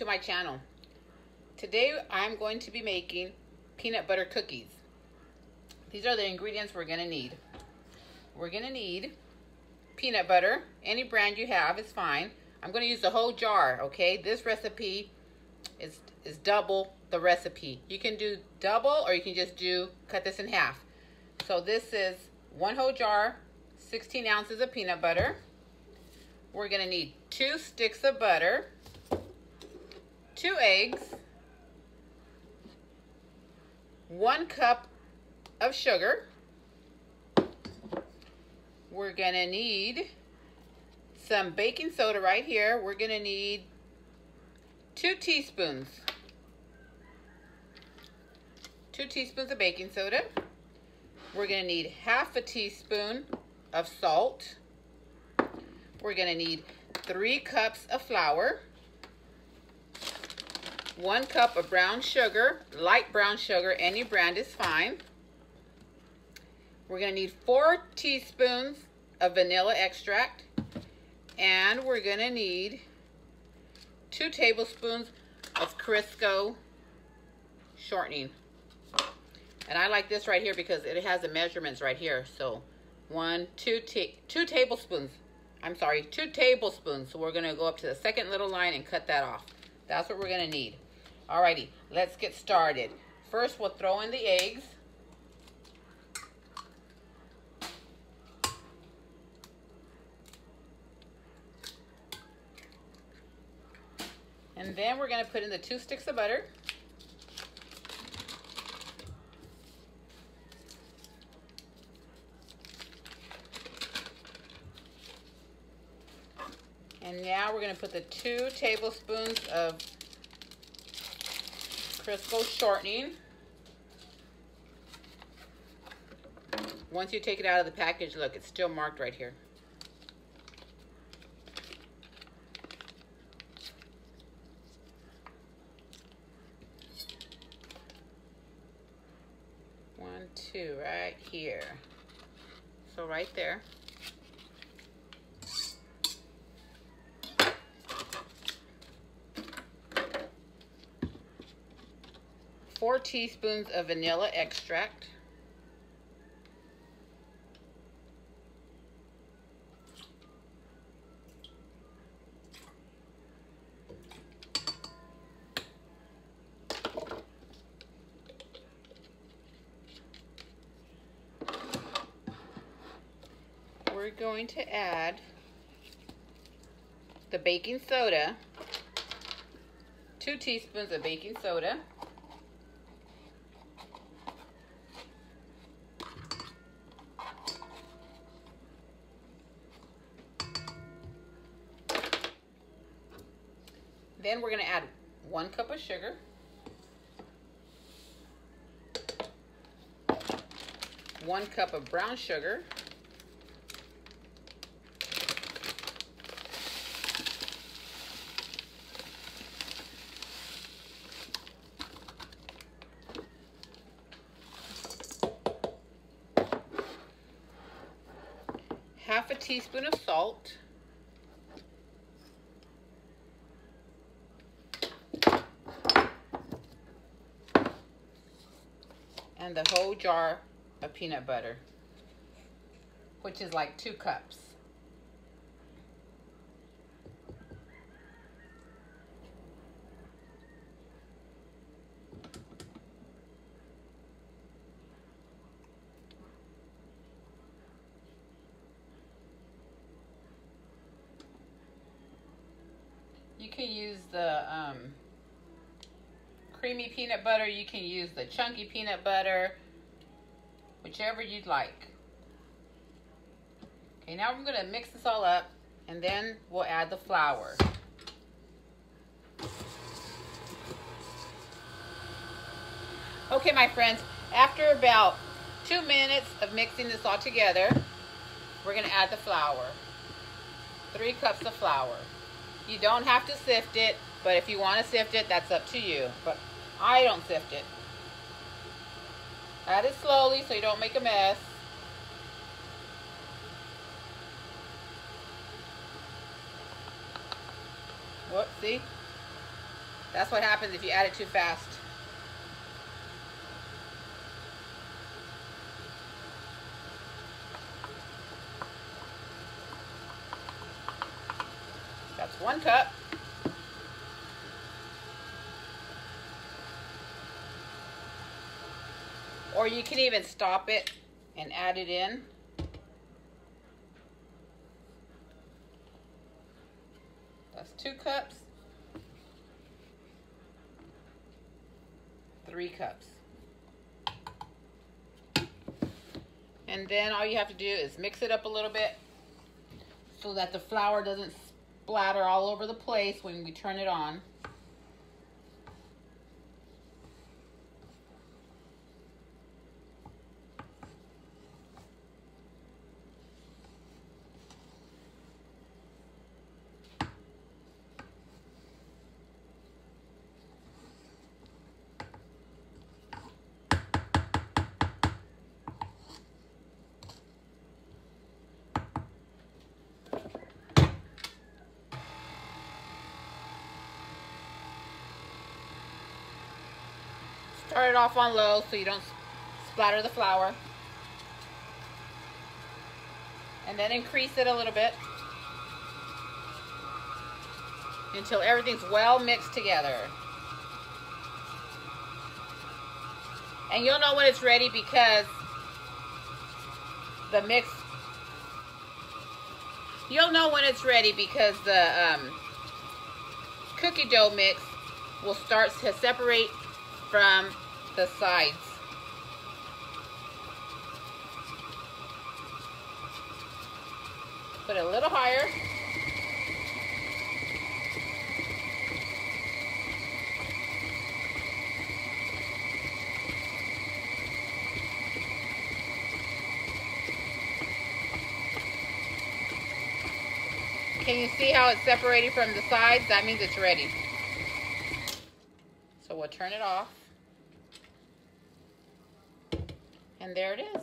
to my channel. Today I'm going to be making peanut butter cookies. These are the ingredients we're going to need. We're going to need peanut butter. Any brand you have is fine. I'm going to use the whole jar, okay? This recipe is double the recipe. You can do double or you can just cut this in half. So this is one whole jar, 16 ounces of peanut butter. We're going to need 2 sticks of butter, 2 eggs, 1 cup of sugar. We're going to need some baking soda right here. We're going to need 2 teaspoons. 2 teaspoons of baking soda. We're going to need half a teaspoon of salt. We're going to need 3 cups of flour, 1 cup of brown sugar, light brown sugar, any brand is fine. We're going to need 4 teaspoons of vanilla extract, and we're going to need 2 tablespoons of Crisco shortening. And I like this right here because it has the measurements right here. So 2 tablespoons. I'm sorry, 2 tablespoons. So we're going to go up to the second little line and cut that off. That's what we're going to need. Alrighty, let's get started. First, we'll throw in the eggs. And then we're going to put in the 2 sticks of butter. And now we're going to put the 2 tablespoons of Crisco shortening. Once you take it out of the package, look, it's still marked right here. One, 2, right here. So right there. 4 teaspoons of vanilla extract. We're going to add the baking soda, 2 teaspoons of baking soda. Then we're going to add 1 cup of sugar, 1 cup of brown sugar, half a teaspoon of salt, and the whole jar of peanut butter, which is like 2 cups. You can use the creamy peanut butter, you can use the chunky peanut butter, whichever you'd like. Okay, now we're going to mix this all up, and then we'll add the flour. Okay, my friends, after about 2 minutes of mixing this all together, we're going to add the flour. 3 cups of flour. You don't have to sift it, but if you want to sift it, that's up to you. But I don't sift it. Add it slowly so you don't make a mess. Whoops, see? That's what happens if you add it too fast. That's 1 cup. Or you can even stop it and add it in. That's 2 cups. 3 cups. And then all you have to do is mix it up a little bit so that the flour doesn't splatter all over the place when we turn it on. Start it off on low so you don't splatter the flour. And then increase it a little bit until everything's well mixed together. And you'll know when it's ready because the mix, you'll know when it's ready because the cookie dough mix will start to separate from the sides. Put it a little higher. Can you see how it's separated from the sides? That means it's ready. So we'll turn it off. And there it is.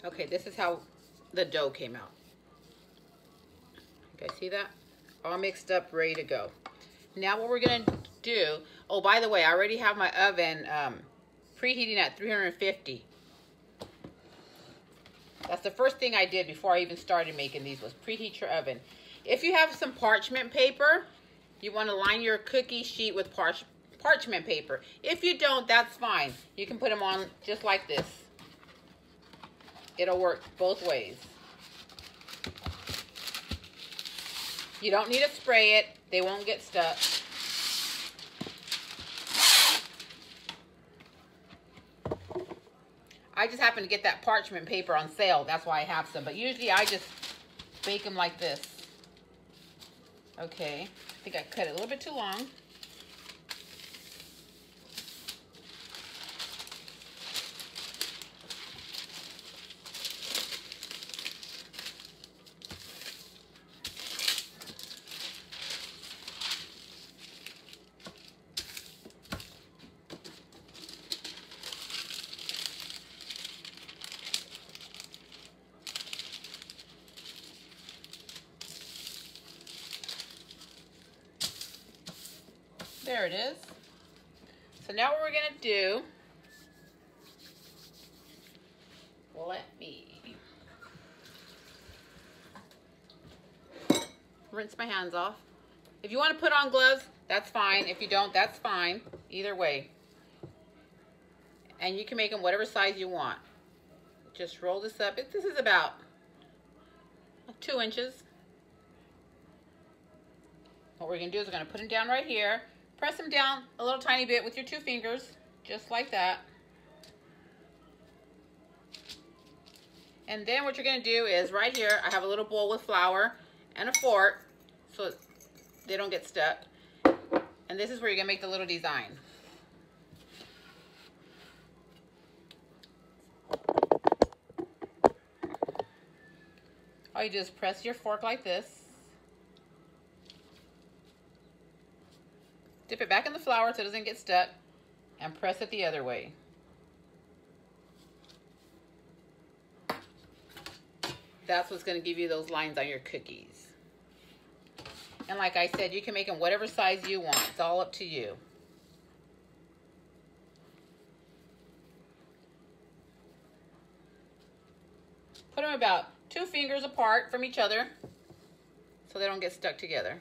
Okay, this is how the dough came out. You guys see that? All mixed up, ready to go. Now what we're gonna do, oh, by the way, I already have my oven preheating at 350. That's the first thing I did before I even started making these, was preheat your oven. If you have some parchment paper, you want to line your cookie sheet with parchment paper. If you don't, that's fine. You can put them on just like this. It'll work both ways. You don't need to spray it. They won't get stuck. I just happened to get that parchment paper on sale. That's why I have some. But usually I just bake them like this. Okay. I think I cut it a little bit too long. There it is. So now what we're gonna do, let me rinse my hands off. If you want to put on gloves, that's fine. If you don't, that's fine. Either way. And you can make them whatever size you want. Just roll this up. This is about 2 inches. What we're gonna do is we're gonna put them down right here. Press them down a little tiny bit with your 2 fingers, just like that. And then what you're gonna do is right here, I have a little bowl with flour and a fork so they don't get stuck. And this is where you're gonna make the little design. All you do is press your fork like this. Dip it back in the flour so it doesn't get stuck, and press it the other way. That's what's going to give you those lines on your cookies. And like I said, you can make them whatever size you want. It's all up to you. Put them about 2 fingers apart from each other so they don't get stuck together.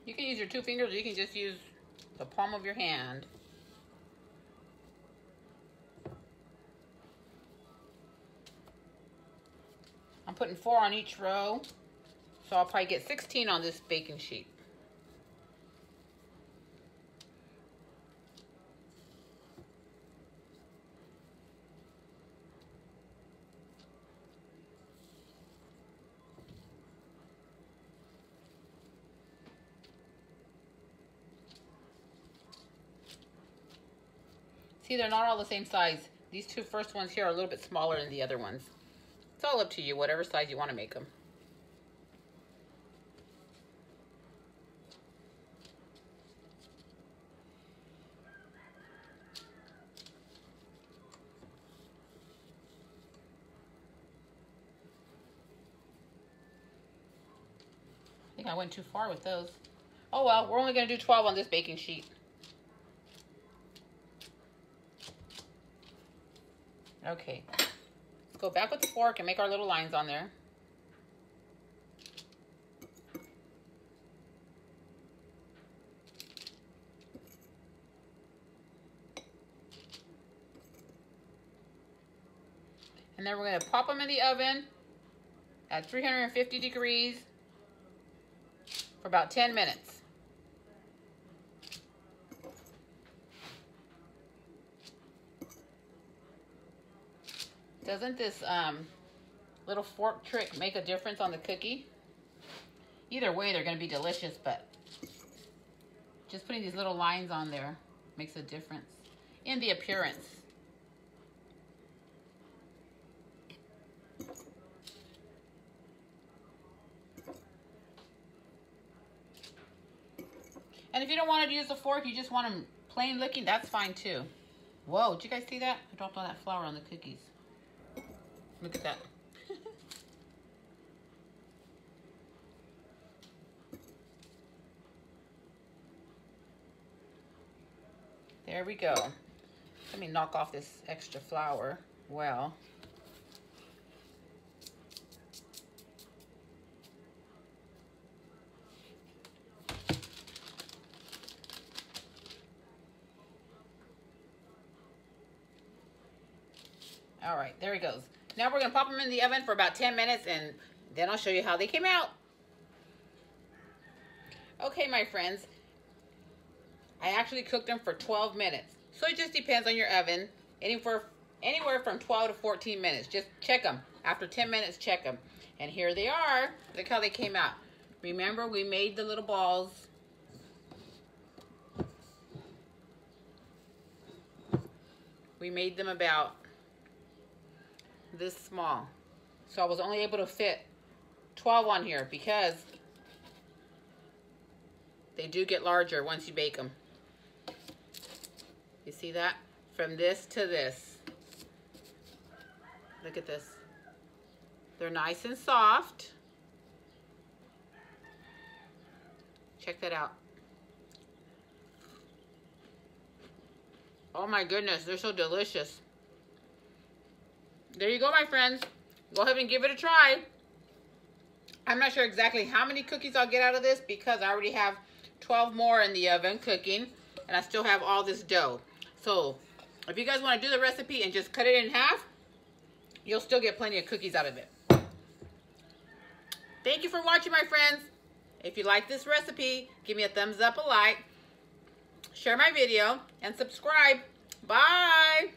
You can use your 2 fingers, or you can just use the palm of your hand. I'm putting 4 on each row, so I'll probably get 16 on this baking sheet. See, they're not all the same size. These 2 first ones here are a little bit smaller than the other ones. It's all up to you, whatever size you want to make them. I think I went too far with those. Oh well, we're only going to do 12 on this baking sheet. Okay, let's go back with the fork and make our little lines on there. And then we're going to pop them in the oven at 350 degrees for about 10 minutes. Doesn't this little fork trick make a difference on the cookie? Either way, they're going to be delicious, but just putting these little lines on there makes a difference in the appearance. And if you don't want to use the fork, you just want them plain looking, that's fine too. Whoa, did you guys see that? I dropped all that flour on the cookies. Look at that. There we go. Let me knock off this extra flour. Well. All right, there he goes. Now we're going to pop them in the oven for about 10 minutes, and then I'll show you how they came out. Okay, my friends. I actually cooked them for 12 minutes. So it just depends on your oven. Anywhere from 12 to 14 minutes. Just check them. After 10 minutes, check them. And here they are. Look how they came out. Remember, we made the little balls. We made them about this small. So I was only able to fit 12 on here because they do get larger once you bake them. You see that? From this to this. Look at this. They're nice and soft. Check that out. Oh my goodness, they're so delicious. There you go, my friends. Go ahead and give it a try. I'm not sure exactly how many cookies I'll get out of this because I already have 12 more in the oven cooking, and I still have all this dough. So if you guys want to do the recipe and just cut it in half, you'll still get plenty of cookies out of it. Thank you for watching, my friends. If you like this recipe, give me a thumbs up, a like, share my video, and subscribe. Bye.